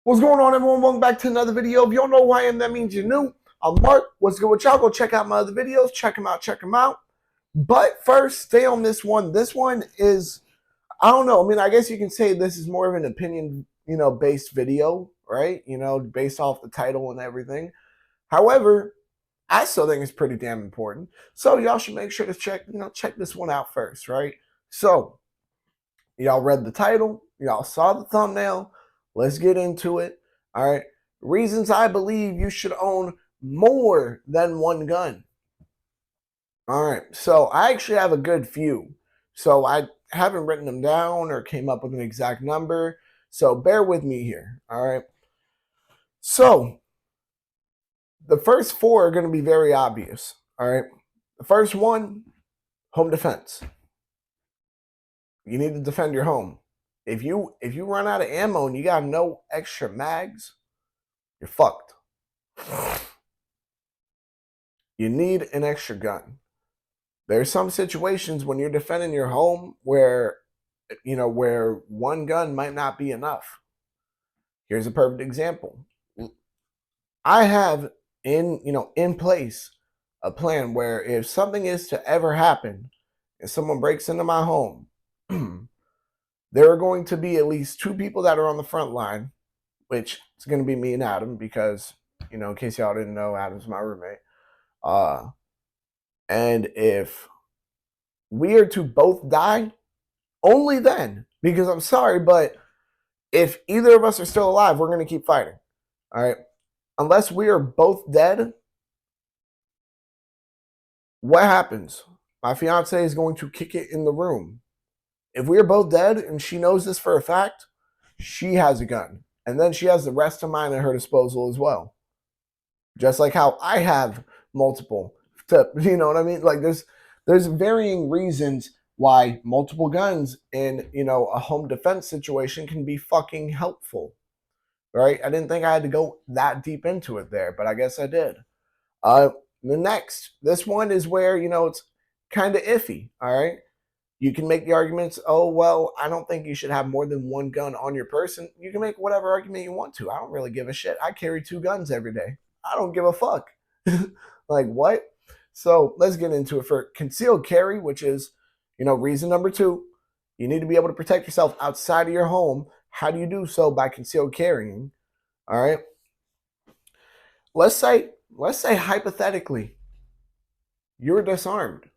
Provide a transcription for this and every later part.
What's going on, everyone? Welcome back to another video. If you don't know who I am, that means you're new. I'm Mark. What's good with y'all? Go check out my other videos. Check them out. Check them out. But first, stay on this one. This one is, I don't know. I mean, I guess you can say this is more of an opinion, based video, right? Based off the title and everything. However, I still think it's pretty damn important. So y'all should make sure to check this one out first, right? So y'all read the title, y'all saw the thumbnail. Let's get into it. All right. Reasons I believe you should own more than one gun. All right. So I actually have a good few. So I haven't written them down or came up with an exact number. So bear with me here. All right. So the first four are going to be very obvious. All right. The first one, home defense. You need to defend your home. If you run out of ammo and you got no extra mags, you're fucked. You need an extra gun. There's some situations when you're defending your home where where one gun might not be enough. Here's a perfect example. I have in place a plan where if something is to ever happen and someone breaks into my home, there are going to be at least two people that are on the front line, which is going to be me and Adam because, in case y'all didn't know, Adam's my roommate. And if we are to both die, only then, because I'm sorry, but if either of us are still alive, we're going to keep fighting. All right. Unless we are both dead, what happens? My fiance is going to kick it in the room. If we are both dead and she knows this for a fact, she has a gun. And then she has the rest of mine at her disposal as well. Just like how I have multiple. You know what I mean? Like there's varying reasons why multiple guns in, a home defense situation can be fucking helpful. Right? I didn't think I had to go that deep into it there, but I guess I did. This one is where, it's kind of iffy, all right? You can make the arguments, oh, well, I don't think you should have more than one gun on your person. You can make whatever argument you want to. I don't really give a shit. I carry two guns every day. I don't give a fuck. Like, what? So let's get into it. For concealed carry, which is, reason number two, you need to be able to protect yourself outside of your home. How do you do so? By concealed carrying. All right. Let's say hypothetically, you're disarmed.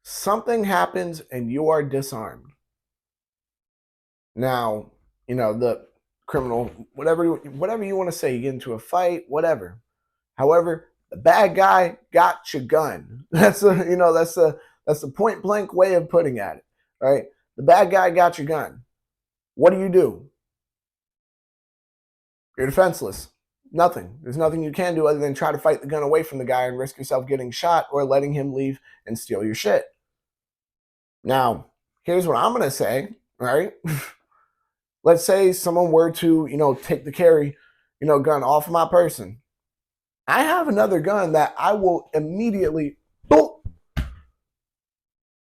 Something happens and you are disarmed. Now, the criminal, whatever you want to say, you get into a fight, whatever. However, the bad guy got your gun. That's the point blank way of putting it. Right? The bad guy got your gun. What do? You're defenseless. Nothing. There's nothing you can do other than try to fight the gun away from the guy and risk yourself getting shot or letting him leave and steal your shit. Now, here's what I'm going to say, right? Let's say someone were to, take the carry, gun off of my person. I have another gun that I will immediately boop,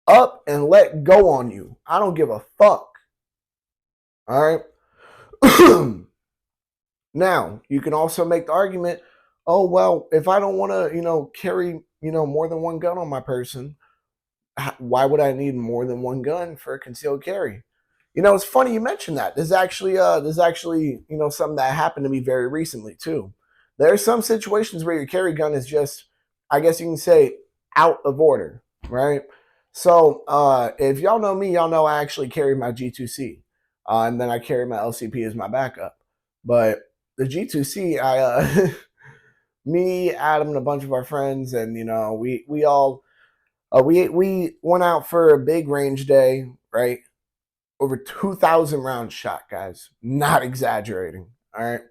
up and let go on you. I don't give a fuck. All right. Now, you can also make the argument, oh, well, if I don't want to, carry, more than one gun on my person, why would I need more than one gun for a concealed carry? It's funny you mentioned that. There's actually, something that happened to me very recently too. There are some situations where your carry gun is just, I guess you can say, out of order, right? So if y'all know me, y'all know I actually carry my G2C, and then I carry my LCP as my backup. But the G2C, me, Adam, and a bunch of our friends, and we all we went out for a big range day, right? Over 2,000 rounds shot, guys. Not exaggerating. All right.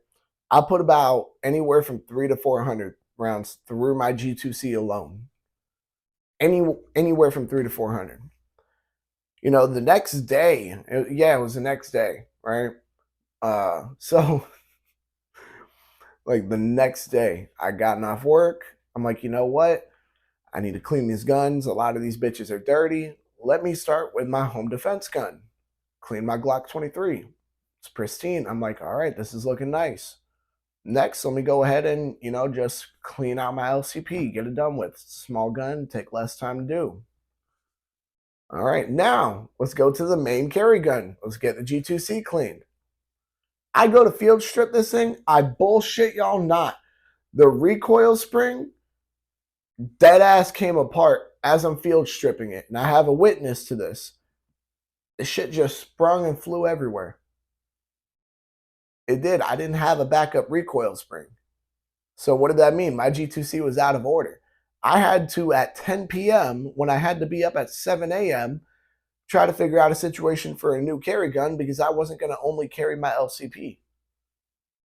I put about anywhere from 300 to 400 rounds through my G2C alone. Anywhere from 300 to 400. The next day, it was the next day, right? So like the next day, I gotten off work. I'm like, you know what? I need to clean these guns. A lot of these bitches are dirty. Let me start with my home defense gun. Clean my Glock 23. It's pristine. I'm like, all right, this is looking nice. Next, let me go ahead and, just clean out my LCP, get it done with. Small gun, take less time to do. All right, now let's go to the main carry gun. Let's get the G2C cleaned. I go to field strip this thing. I bullshit y'all not. The recoil spring, dead ass came apart as I'm field stripping it. And I have a witness to this. The shit just sprung and flew everywhere. It did. I didn't have a backup recoil spring. So what did that mean? My G2C was out of order. I had to, at 10 p.m., when I had to be up at 7 a.m., try to figure out a situation for a new carry gun because I wasn't going to only carry my LCP.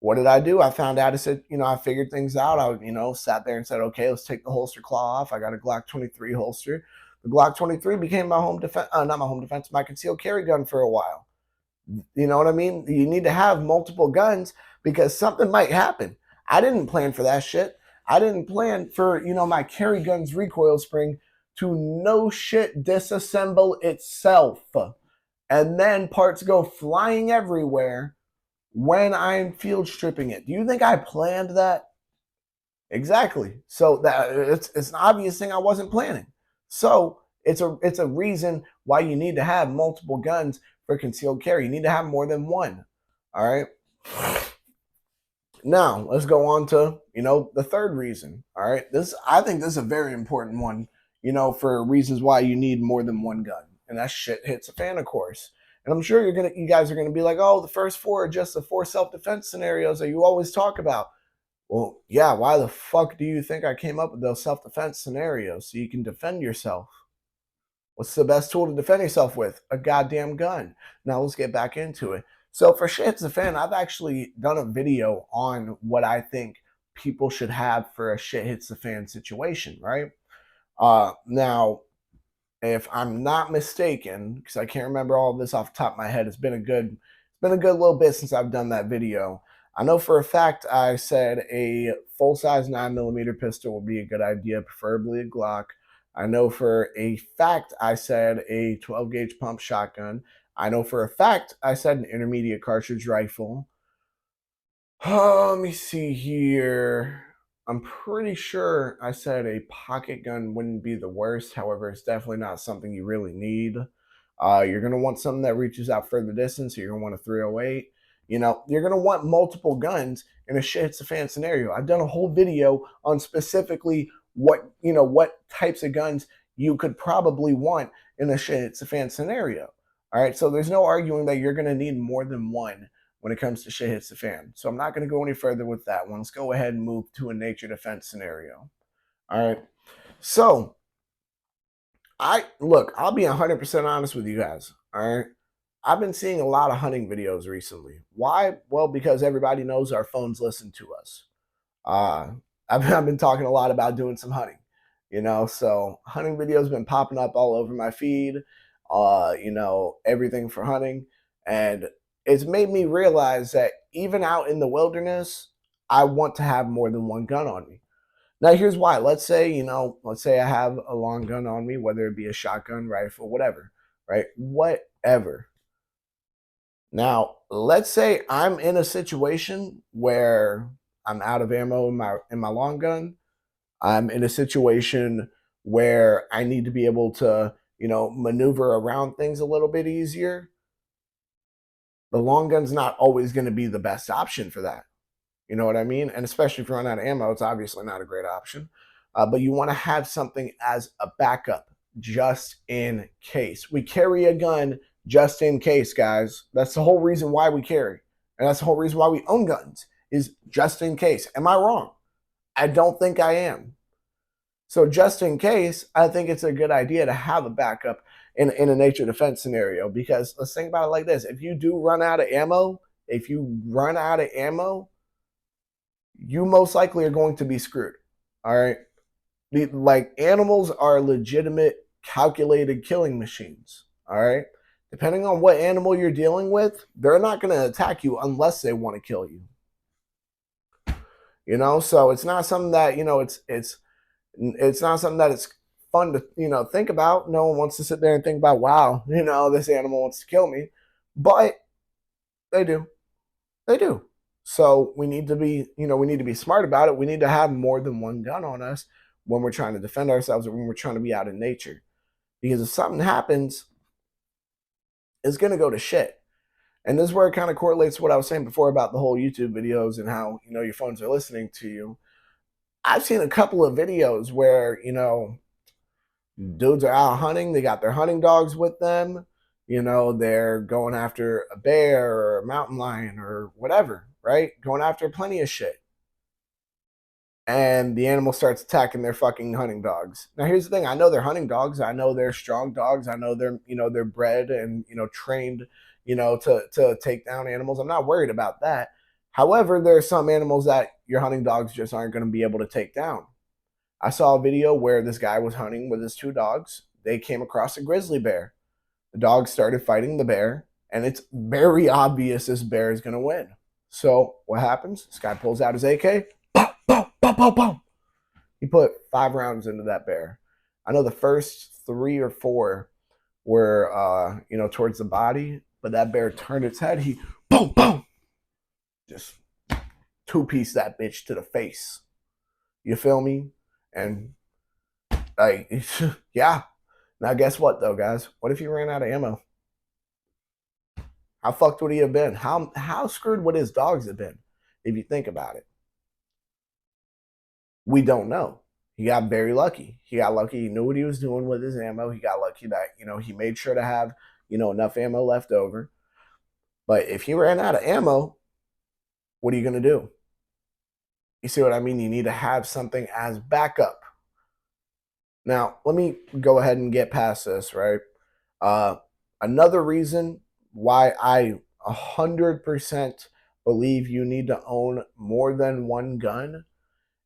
What did I do? I found out, I said, I figured things out. I, sat there and said, okay, let's take the holster claw off. I got a Glock 23 holster. The Glock 23 became my home defense, not my home defense, my concealed carry gun for a while. You know what I mean? You need to have multiple guns because something might happen. I didn't plan for that shit. I didn't plan for, my carry gun's recoil spring to no shit disassemble itself. And then parts go flying everywhere when I'm field stripping it. Do you think I planned that? Exactly. So that it's an obvious thing I wasn't planning. So it's a reason why you need to have multiple guns for concealed carry. You need to have more than one. All right. Now let's go on to the third reason. All right. I think this is a very important one. For reasons why you need more than one gun, and that shit hits a fan, of course. And I'm sure you guys are gonna be like, oh, the first four are just the 4 self-defense scenarios that you always talk about. Well, yeah, why the fuck do you think I came up with those self-defense scenarios? So you can defend yourself. What's the best tool to defend yourself with? A goddamn gun. Now let's get back into it. So for Shit Hits the Fan, I've actually done a video on what I think people should have for a shit hits the fan situation, right? Now, if I'm not mistaken, because I can't remember all of this off the top of my head, it's been a good little bit since I've done that video. I know for a fact I said a full-size 9mm pistol would be a good idea, preferably a Glock. I know for a fact I said a 12-gauge pump shotgun. I know for a fact I said an intermediate cartridge rifle. Let me see here. I'm pretty sure I said a pocket gun wouldn't be the worst. However, it's definitely not something you really need. You're going to want something that reaches out further distance. So you're going to want a 308. You're going to want multiple guns in a shit hits the fan scenario. I've done a whole video on specifically what types of guns you could probably want in a shit hits the fan scenario. All right. So there's no arguing that you're going to need more than one when it comes to shit hits the fan. So I'm not going to go any further with that one. Let's go ahead and move to a nature defense scenario. All right. So I'll be 100% honest with you guys. All right. I've been seeing a lot of hunting videos recently. Why? Well, because everybody knows our phones listen to us. I've been talking a lot about doing some hunting, so hunting videos been popping up all over my feed, everything for hunting. And it's made me realize that even out in the wilderness, I want to have more than one gun on me. Now, here's why. Let's say I have a long gun on me, whether it be a shotgun, rifle, whatever, right? Whatever. Now, let's say I'm in a situation where I'm out of ammo in my long gun. I'm in a situation where I need to be able to, maneuver around things a little bit easier. The long gun's not always going to be the best option for that. You know what I mean? And especially if you run out of ammo, it's obviously not a great option. But you want to have something as a backup just in case. We carry a gun just in case, guys. That's the whole reason why we carry. And that's the whole reason why we own guns, is just in case. Am I wrong? I don't think I am. So just in case, I think it's a good idea to have a backup in a nature defense scenario, because let's think about it like this. If you do run out of ammo, you most likely are going to be screwed. All right. Like, animals are legitimate calculated killing machines. All right. Depending on what animal you're dealing with, they're not going to attack you unless they want to kill you. So it's not something that, it's not something that it's fun to, think about. No one wants to sit there and think about, wow, this animal wants to kill me. But They do. They do. So we need to be, we need to be smart about it. We need to have more than one gun on us when we're trying to defend ourselves or when we're trying to be out in nature. Because if something happens, it's going to go to shit. And this is where it kind of correlates to what I was saying before about the whole YouTube videos and how, your phones are listening to you. I've seen a couple of videos where, dudes are out hunting, they got their hunting dogs with them, they're going after a bear or a mountain lion or whatever, right? Going after plenty of shit. And the animal starts attacking their fucking hunting dogs. Now here's the thing, I know they're hunting dogs, I know they're strong dogs, I know they're bred and trained, to take down animals. I'm not worried about that. However, there are some animals that your hunting dogs just aren't going to be able to take down. I saw a video where this guy was hunting with his two dogs. They came across a grizzly bear. The dogs started fighting the bear, and it's very obvious this bear is going to win. So what happens? This guy pulls out his AK. Boom, boom, boom, boom, boom. He put 5 rounds into that bear. I know the first 3 or 4 were, towards the body, but that bear turned its head. He, boom, boom, just 2-piece that bitch to the face. You feel me? And like, yeah. Now guess what though, guys? What if he ran out of ammo? How fucked would he have been? How screwed would his dogs have been? If you think about it. We don't know. He got very lucky. He got lucky. He knew what he was doing with his ammo. He got lucky that, he made sure to have, enough ammo left over. But if he ran out of ammo, what are you going to do? You see what I mean? You need to have something as backup. Now, let me go ahead and get past this, right? Another reason why I 100% believe you need to own more than one gun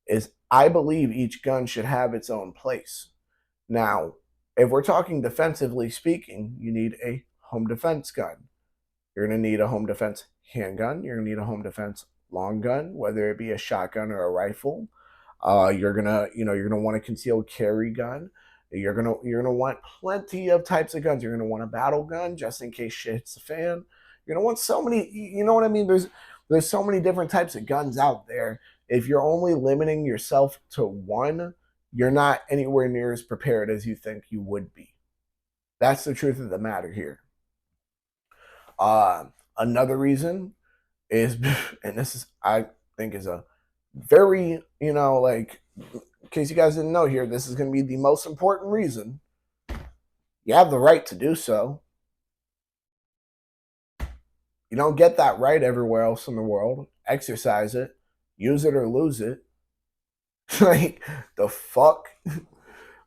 is I believe each gun should have its own place. Now, if we're talking defensively speaking, you need a home defense gun. You're going to need a home defense handgun. You're going to need a home defense long gun, whether it be a shotgun or a rifle. You're gonna want a concealed carry gun. You're gonna want plenty of types of guns. You're gonna want a battle gun just in case shit hits the fan. You're gonna want so many. You know what I mean? There's so many different types of guns out there. If you're only limiting yourself to one, you're not anywhere near as prepared as you think you would be. That's the truth of the matter here. Another reason is, and this is I think is a very, like, in case you guys didn't know here, this is going to be the most important reason. You have the right to do so. You don't get that right everywhere else in the world. Exercise it. Use it or lose it. Like, the fuck?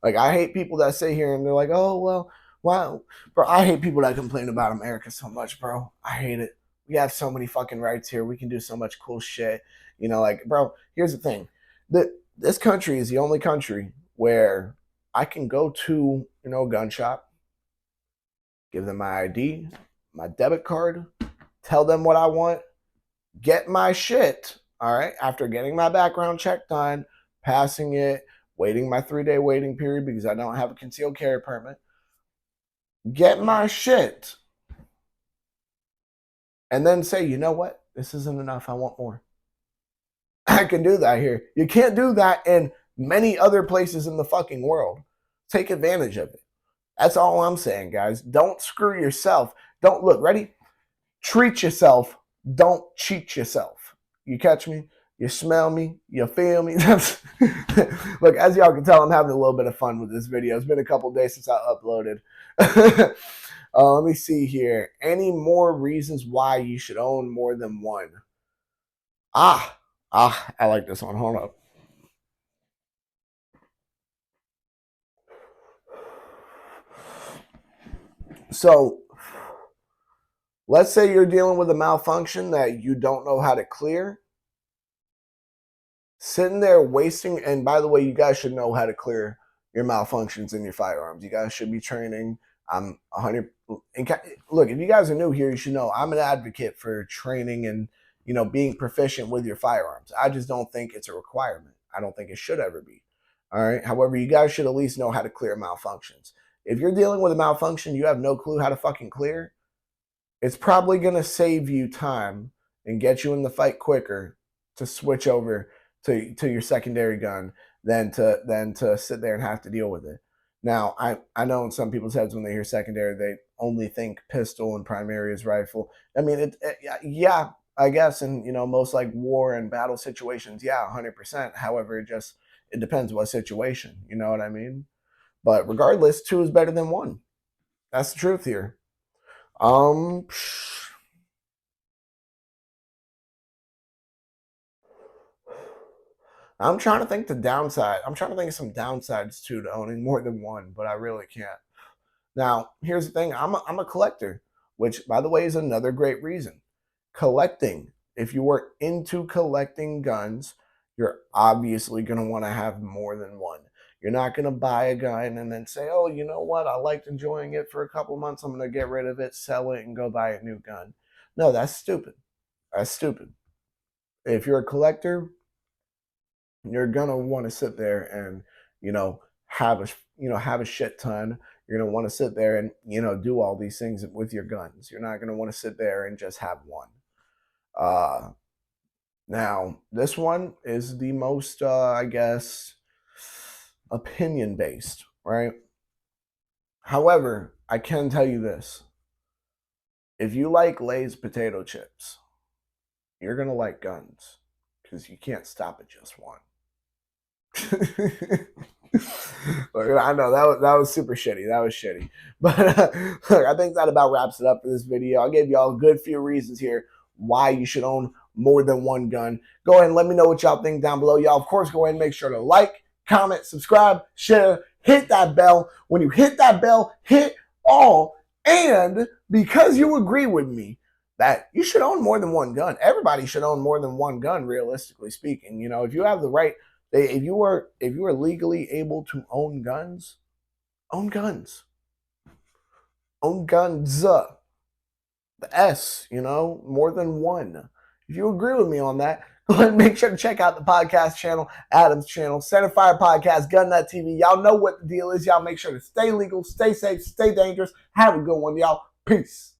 Like, I hate people that sit here and they're like, oh, well, wow. Bro, I hate people that complain about America so much, bro. I hate it. We have so many fucking rights here. We can do so much cool shit. Like, bro, here's the thing. This country is the only country where I can go to, a gun shop, give them my ID, my debit card, tell them what I want, get my shit, all right, after getting my background check done, passing it, waiting my 3-day waiting period because I don't have a concealed carry permit, get my shit, and then say, you know what, this isn't enough, I want more. I can do that here. You can't do that in many other places in the fucking world. Take advantage of it. That's all I'm saying, guys. Don't screw yourself. Don't look, ready? Treat yourself. Don't cheat yourself. You catch me? You smell me? You feel me? Look, as y'all can tell, I'm having a little bit of fun with this video. It's been a couple days since I uploaded. Let me see here. Any more reasons why you should own more than one? I like this one. Hold up. So, let's say you're dealing with a malfunction that you don't know how to clear. Sitting there wasting, and by the way, you guys should know how to clear your malfunctions in your firearms. You guys should be training. I'm 100. Look, if you guys are new here, you should know I'm an advocate for training and being proficient with your firearms. I just don't think it's a requirement. I don't think it should ever be. All right. However, you guys should at least know how to clear malfunctions. If you're dealing with a malfunction you have no clue how to fucking clear, it's probably going to save you time and get you in the fight quicker to switch over to your secondary gun than to sit there and have to deal with it. Now, I know in some people's heads when they hear secondary, they only think pistol and primary is rifle. I mean, yeah, I guess in most like war and battle situations, yeah, 100%. However, it depends what situation. You know what I mean? But regardless, two is better than one. That's the truth here. Um, I'm trying to think the downside. I'm trying to think of some downsides too to owning more than one, but I really can't. Now, here's the thing. I'm a collector, which by the way is another great reason. Collecting. If you are into collecting guns, you're obviously going to want to have more than one. You're not going to buy a gun and then say, "Oh, you know what? I liked enjoying it for a couple months. I'm going to get rid of it, sell it and go buy a new gun." No, that's stupid. That's stupid. If you're a collector, you're gonna want to sit there and you know have a have a shit ton. You're gonna want to sit there and do all these things with your guns. You're not gonna want to sit there and just have one. uh Now this one is the most I guess opinion based, right? However, I can tell you this: if you like Lay's potato chips, you're gonna like guns because you can't stop at just one. I know that was super shitty. That was shitty. But look, I think that about wraps it up for this video. I gave y'all a good few reasons here why you should own more than one gun. Go ahead and let me know what y'all think down below. Y'all, of course, go ahead and make sure to like, comment, subscribe, share, hit that bell. When you hit that bell, hit all. And because you agree with me that you should own more than one gun, everybody should own more than one gun, realistically speaking. If you have the right, if you are legally able to own guns, own guns. Own guns. The S, more than one. If you agree with me on that, go ahead and make sure to check out the podcast channel, Adam's channel, Centerfire Podcast, Gun Nut TV. Y'all know what the deal is. Y'all make sure to stay legal, stay safe, stay dangerous. Have a good one, y'all. Peace.